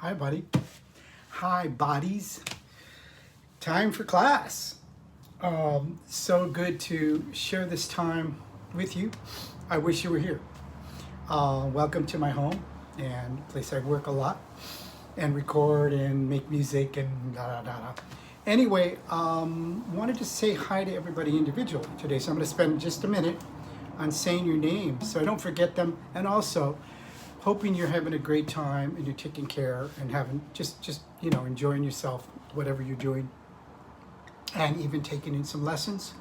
Hi, buddy. Hi, bodies. Time for class. So good to share this time with you. I wish you were here. Welcome to my home and place I work a lot and record and make music and da da da da. Anyway, wanted to say hi to everybody individually today. So I'm going to spend just a minute on saying your names so I don't forget them, and also hoping you're having a great time and you're taking care and having just enjoying yourself, whatever you're doing, and even taking in some lessons,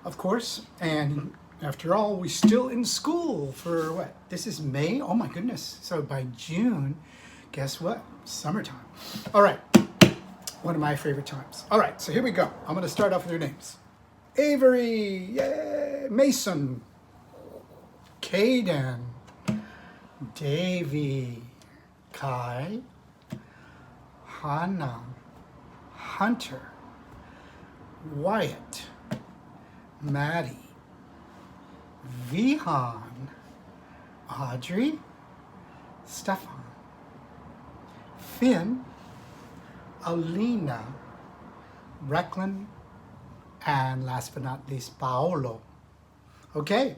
of course. And after all, we're still in school for what? This is May? Oh my goodness. So by June, guess what? Summertime. All right. One of my favorite times. All right, so here we go. I'm going to start off with your names. Avery, yay, Mason, Caden, Davy, Kai, Hannah, Hunter, Wyatt, Maddie, Vihan, Audrey, Stefan, Finn, Alina, Recklin, and last but not least, Paolo. Okay,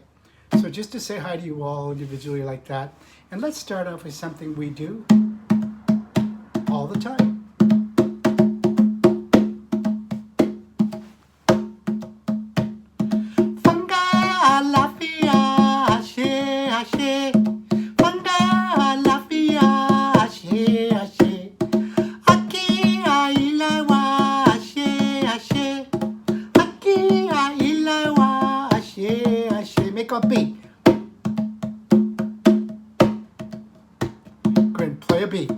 so just to say hi to you all individually like that, and let's start off with something we do all the time. Fanga Alafia, ashe, ashe. Fanga Alafia, ashe, ashe. Aki ailawa, ashe, ashe. Aki ailawa, ashe, ashe. Make a beat. Go ahead and play a beat.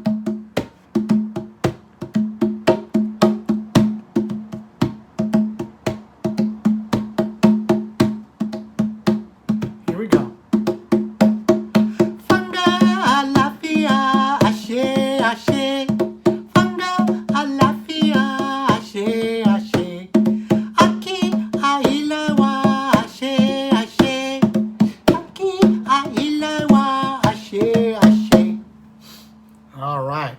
Here we go. Fanga Alafia, ashe, ashe. Fanga Alafia, ashe, ashe. Aki ailawa, ashe, ashe. Aki ailawa, ashe, ashe. All right.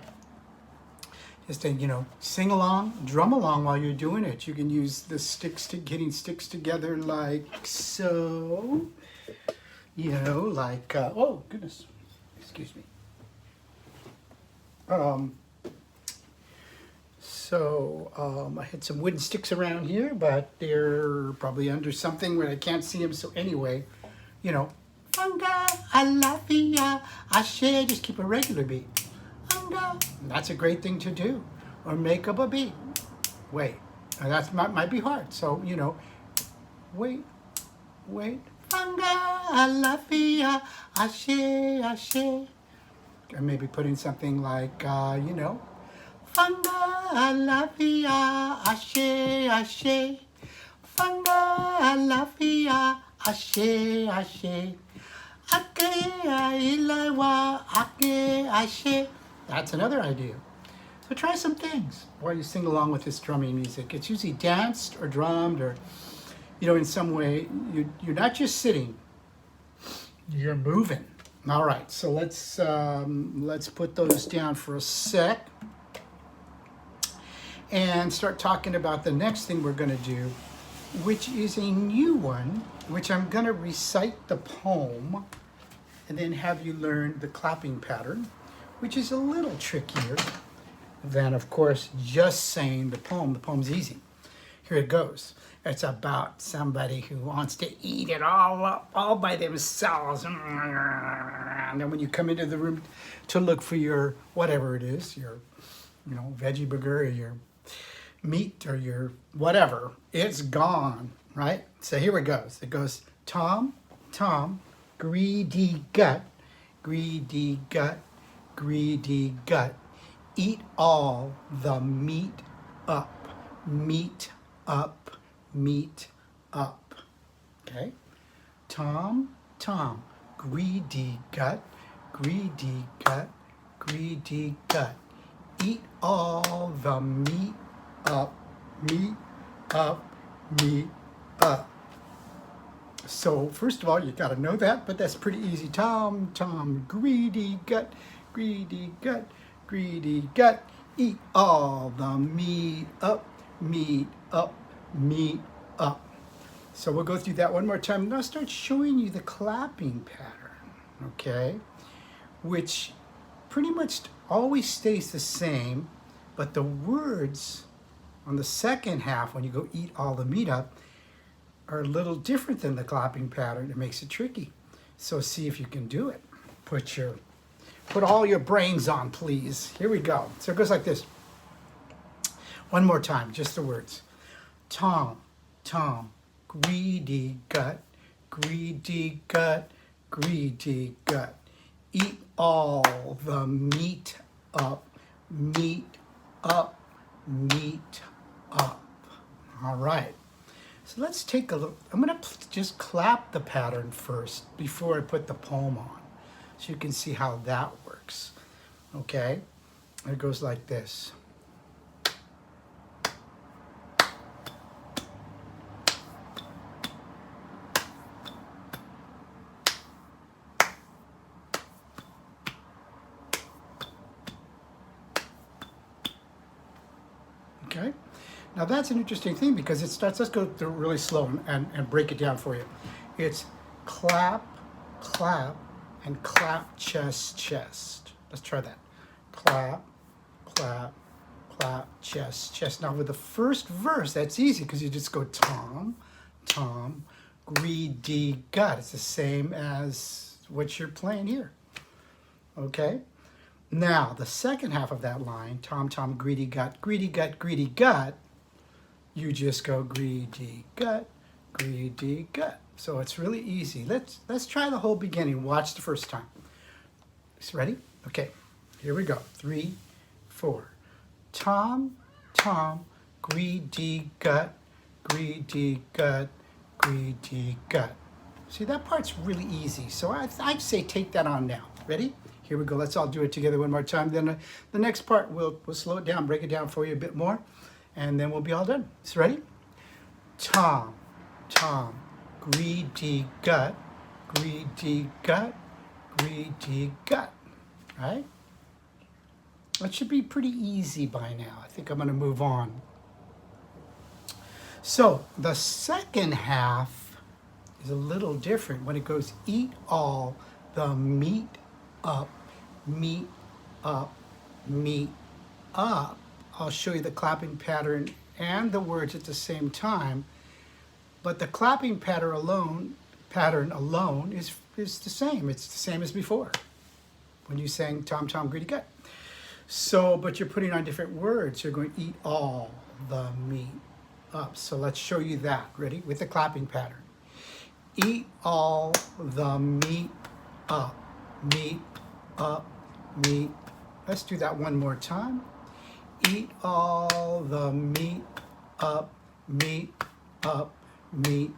Just sing along, drum along while you're doing it. You can use the sticks to getting sticks together like so. Oh goodness, excuse me. I had some wooden sticks around here, but they're probably under something where I can't see them. So anyway, Fanga Alafia, ashe, just keep a regular beat. Fanga, that's a great thing to do. Or make up a beat. Wait, that might be hard. So, wait. Fanga Alafia, ashe, ashe. And maybe put in something like, Fanga Alafia, ashe, ashe. Fanga Alafia, ashe, ashe. Ake ailawa, ake ashe. That's another idea. So try some things while you sing along with this drumming music. It's usually danced or drummed or, in some way. You're not just sitting, you're moving. All right, so let's put those down for a sec and start talking about the next thing we're going to do, which is a new one, which I'm going to recite the poem and then have you learn the clapping pattern, which is a little trickier than, of course, just saying the poem. The poem's easy. Here it goes. It's about somebody who wants to eat it all up, all by themselves. And then when you come into the room to look for your, whatever it is, your, veggie burger or your meat or your whatever, it's gone, right? So here it goes. It goes, Tom, greedy gut, greedy gut, greedy gut. Eat all the meat up, meat up, meat up. Okay? Tom, greedy gut, greedy gut, greedy gut. Eat all the meat up, meat up, meat up. So first of all, you got to know that, but that's pretty easy. Tom, greedy gut, greedy gut, greedy gut. Eat all the meat up, meat up, meat up. So we'll go through that one more time. I'm going to start showing you the clapping pattern, okay? Which pretty much always stays the same, but the words on the second half, when you go eat all the meat up, are a little different than the clapping pattern. It makes it tricky. So see if you can do it. Put all your brains on, please. Here we go. So it goes like this. One more time, just the words. Tom, Tom, greedy gut, greedy gut, greedy gut. Eat all the meat up, meat up, meat up. All right. So let's take a look. I'm going to just clap the pattern first before I put the poem on, so you can see how that works. Okay? It goes like this. Okay? Now that's an interesting thing because it starts, let's go through really slow and break it down for you. It's clap, clap, and clap, chest, chest. Let's try that. Clap, clap, clap, chest, chest. Now with the first verse, that's easy because you just go Tom, Tom, greedy gut. It's the same as what you're playing here. Okay? Now, the second half of that line, Tom, Tom, greedy gut, greedy gut, greedy gut, you just go greedy gut, greedy gut. So it's really easy. Let's try the whole beginning. Watch the first time. Ready? Okay, here we go. 3, 4. Tom, Tom, greedy gut, greedy gut, greedy gut. See, that part's really easy. So I'd say take that on now. Ready? Here we go. Let's all do it together one more time. Then the next part, we'll slow it down, break it down for you a bit more, and then we'll be all done. So ready? Tom, Tom, greedy gut, greedy gut, greedy gut. Right? That should be pretty easy by now. I think I'm going to move on. So the second half is a little different when it goes eat all the meat up, meat up, meat up. I'll show you the clapping pattern and the words at the same time, but the clapping pattern alone is the same. It's the same as before when you sang Tom, Tom, greedy gut. So, but you're putting on different words. You're going to eat all the meat up. So let's show you that. Ready? With the clapping pattern. Eat all the meat up, meat up, meat. Let's do that one more time. Eat all the meat up, meat up, meat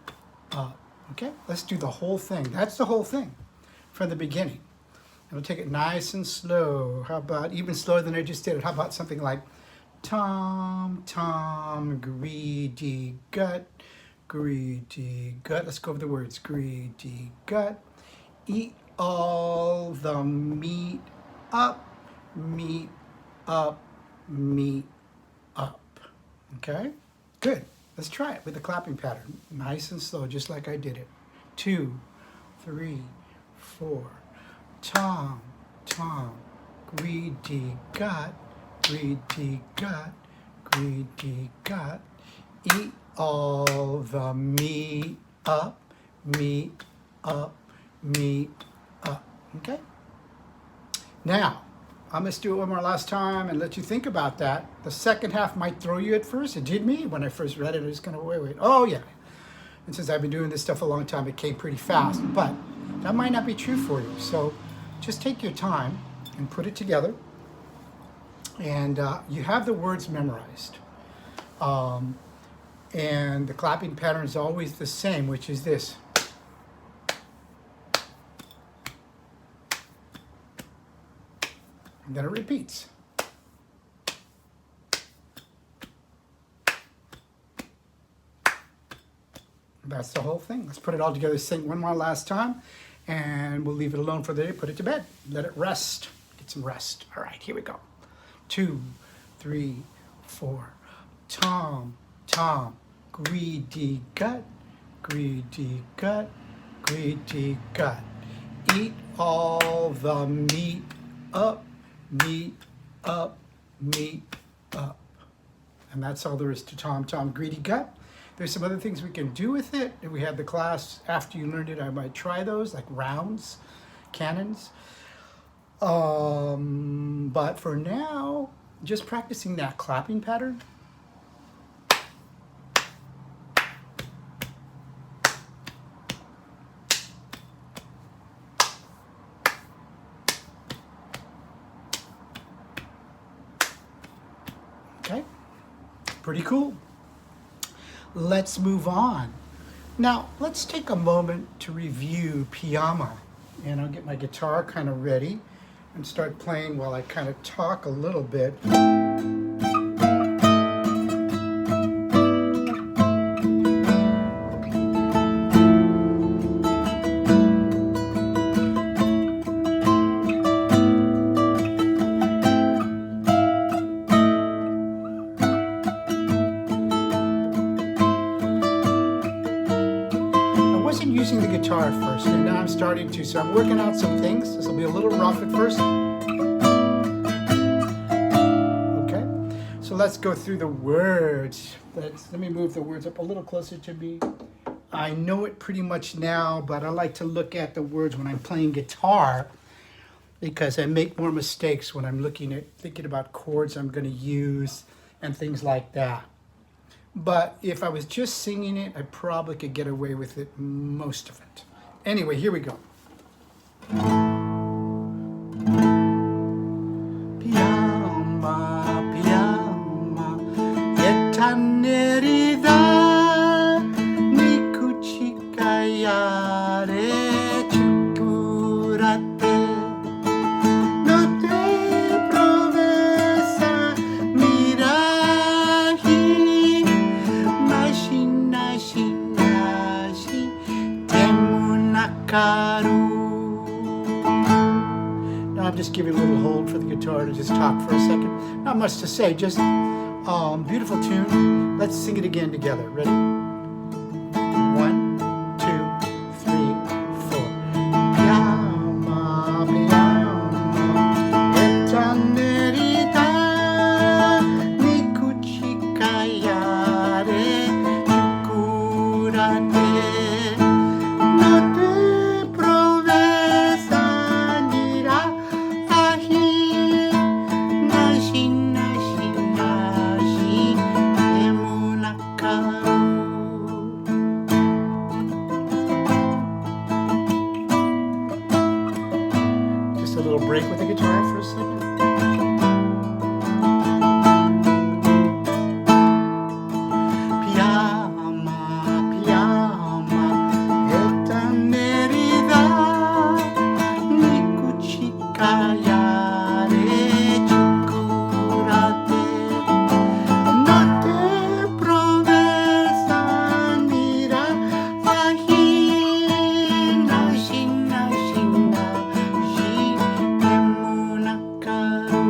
up. Okay, let's do the whole thing. That's the whole thing from the beginning. And we'll take it nice and slow. How about even slower than I just did it? How about something like Tom, Tom, greedy gut, greedy gut. Let's go over the words. Greedy gut. Eat all the meat up, meat up, meat up. Okay? Good. Let's try it with the clapping pattern. Nice and slow, just like I did it. 2, 3, 4. Tom, Tom, greedy gut, greedy gut, greedy gut. Eat all the meat up, meat up, meat up. Okay? Now, I'm going to do it one more last time and let you think about that. The second half might throw you at first. It did me when I first read it. I was kind of, wait. Oh, yeah. And since I've been doing this stuff a long time, it came pretty fast. But that might not be true for you. So just take your time and put it together. And you have the words memorized. And the clapping pattern is always the same, which is this. And then it repeats. That's the whole thing. Let's put it all together, sing one more last time, and we'll leave it alone for the day, put it to bed. Let it rest. Get some rest. All right, here we go. 2, 3, 4. Tom, Tom, greedy gut, greedy gut, greedy gut. Eat all the meat up, meat up, meat up. And that's all there is to Tom, Tom, greedy gut. There's some other things we can do with it. If we had the class after you learned it, I might try those, like rounds, cannons. But for now, just practicing that clapping pattern. Okay, pretty cool. Let's move on. Now, let's take a moment to review Piyama. And I'll get my guitar kind of ready and start playing while I kind of talk a little bit. Using the guitar at first, and now I'm starting to, so I'm working out some things. This will be a little rough at first. Okay, so let's go through the words. Let me move the words up a little closer to me. I know it pretty much now, but I like to look at the words when I'm playing guitar because I make more mistakes when I'm thinking about chords I'm going to use and things like that. But if I was just singing it, I probably could get away with it, most of it. Anyway, here we go. Piyama, piyama, yetanerida, nikuchikayare chukurate, no te provesa mirahi. Now I'm just giving a little hold for the guitar to just talk for a second. Not much to say, just beautiful tune. Let's sing it again together. Ready? 1, 2, 3, 4. Piyama, piyama, etanerida, nikuchikayare, chukurate. Just a little break with the guitar for a second. Piyama, piyama, etanerida, nikuchikayare, chukurate, no te provesa mira, ahi, nashi, nashi, nashi, emunakaru.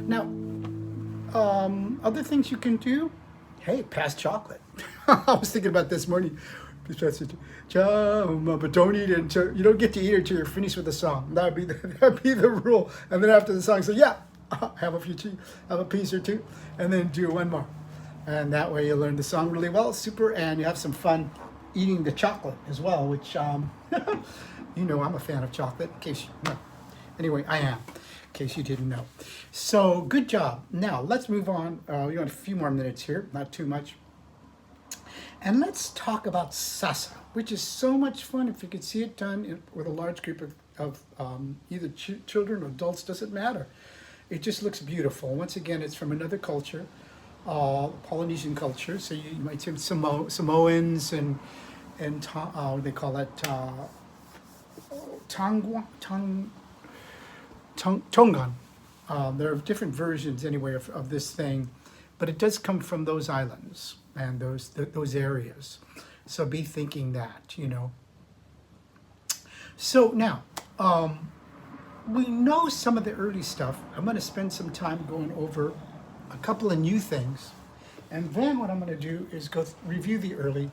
Now, other things you can do. Hey, pass chocolate. I was thinking about this morning. But don't eat it until you don't get to eat it until you're finished with the song. That'd be the rule. And then after the song, say, yeah, have a piece or two, and then do one more. And that way you learn the song really well. Super, and you have some fun eating the chocolate as well, which you know I'm a fan of chocolate. In case you know. Anyway, I am. In case you didn't know. So good job. Now let's move on. We got a few more minutes here, not too much. And let's talk about Sasa, which is so much fun if you could see it done with a large group of either children or adults, doesn't matter. It just looks beautiful. Once again, it's from another culture, Polynesian culture. So you might see Samoans and what they call that, Tongan. There are different versions anyway of this thing, but it does come from those islands and those areas. So be thinking that, you know. So now, we know some of the early stuff. I'm going to spend some time going over a couple of new things. And then what I'm going to do is go review the early,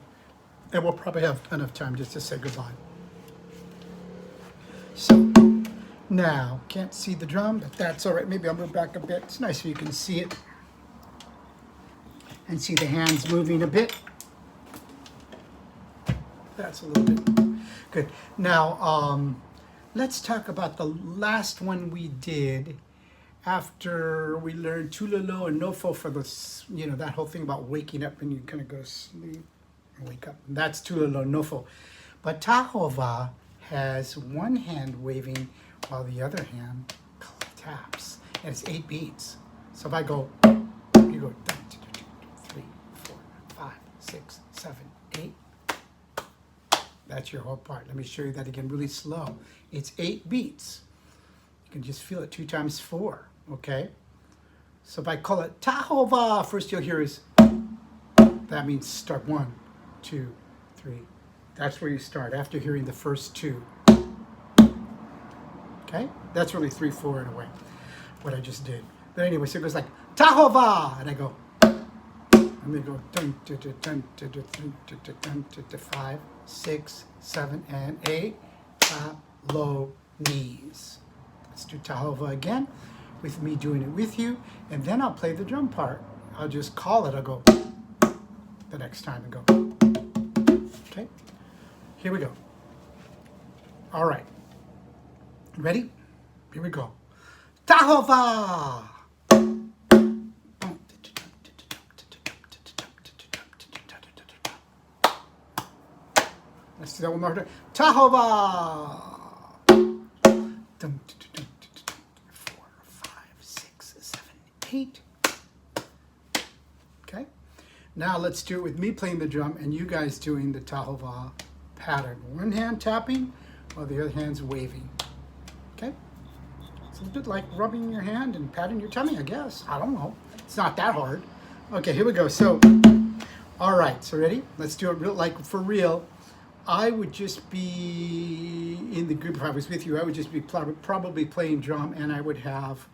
and we'll probably have enough time just to say goodbye. So now, can't see the drum, but that's all right. Maybe I'll move back a bit. It's nice if you can see it and see the hands moving a bit. That's a little bit good. Now, let's talk about the last one we did after we learned tulolo and nofo for this, you know, that whole thing about waking up and you kind of go to sleep and wake up. That's tulolo nofo. But tahova has one hand waving while the other hand taps. And it's 8 beats. So if I go, you go 3, 4, 5, 6, 7, 8. That's your whole part. Let me show you that again really slow. It's 8 beats. You can just feel it 2 times 4, okay? So if I call it tahova, first you'll hear is, that means start 1, 2, 3. That's where you start after hearing the first 2. Okay? That's really 3, 4 in a way, what I just did. But anyway, so it goes like tahova, and I go, and then go dun, dun, dun, dun, dun, dun, dun, dun, dun, dun, dun, 5, 6, 7, and 8. Ta, low, knees. Let's do tahova again, with me doing it with you, and then I'll play the drum part. I'll just call it. I'll go the next time and go. Okay? Here we go. All right. Ready? Here we go. Tahova! Let's do that one more time. Tahova! 4, 5, 6, 7, 8. Okay? Now let's do it with me playing the drum and you guys doing the tahova pattern. One hand tapping while the other hand's waving. Okay? It's a little bit like rubbing your hand and patting your tummy, I guess. I don't know. It's not that hard. Okay, here we go. So, all right. So ready? Let's do it real, like for real. I would just be in the group. If I was with you, I would just be probably playing drum, and I would have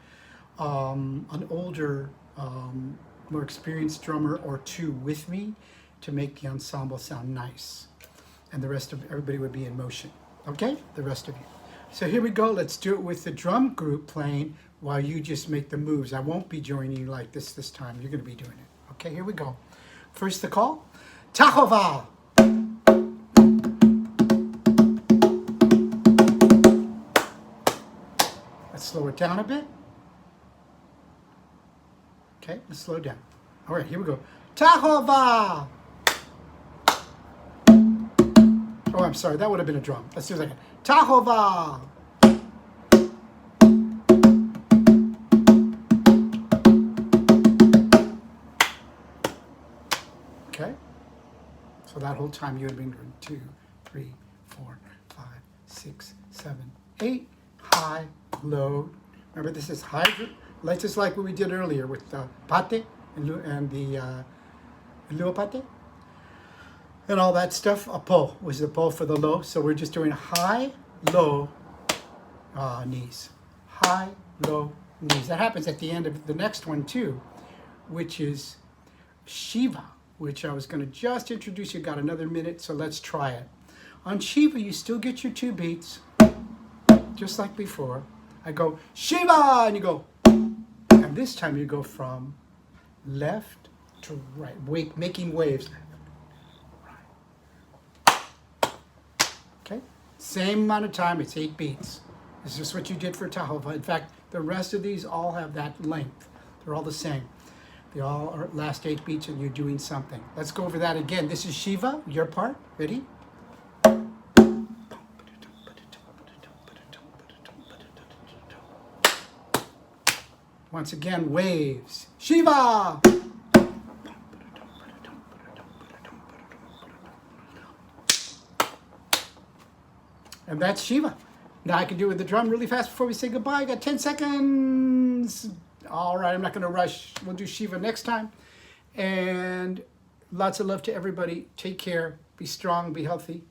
an older, more experienced drummer or 2 with me to make the ensemble sound nice. And the rest of everybody would be in motion. Okay? The rest of you. So here we go. Let's do it with the drum group playing while you just make the moves. I won't be joining you like this time. You're going to be doing it. Okay, here we go. First the call. Tahova! Let's slow it down a bit. Okay, let's slow down. All right, here we go. Tahova! Oh, I'm sorry. That would have been a drum. Let's do it again. Tahova! Okay? So that whole time you would have been doing 2, 3, 4, 5, 6, 7, 8. High, low. Remember, this is high. Let's just like what we did earlier with the pate and the luapate. And all that stuff. A po was the po for the low. So we're just doing high, low, knees. High, low, knees. That happens at the end of the next one too, which is Shiva, which I was going to just introduce you. Got another minute, so let's try it. On Shiva, you still get your 2 beats, just like before. I go Shiva, and you go, and this time you go from left to right, making waves. Okay, same amount of time. It's 8 beats. This is just what you did for tahova. In fact, the rest of these all have that length. They're all the same. They all are last 8 beats, and you're doing something. Let's go over that again. This is Shiva, your part. Ready? Once again, waves. Shiva! And that's Shiva. Now I can do it with the drum really fast before we say goodbye. I got 10 seconds. All right, I'm not going to rush. We'll do Shiva next time. And lots of love to everybody. Take care. Be strong, be healthy.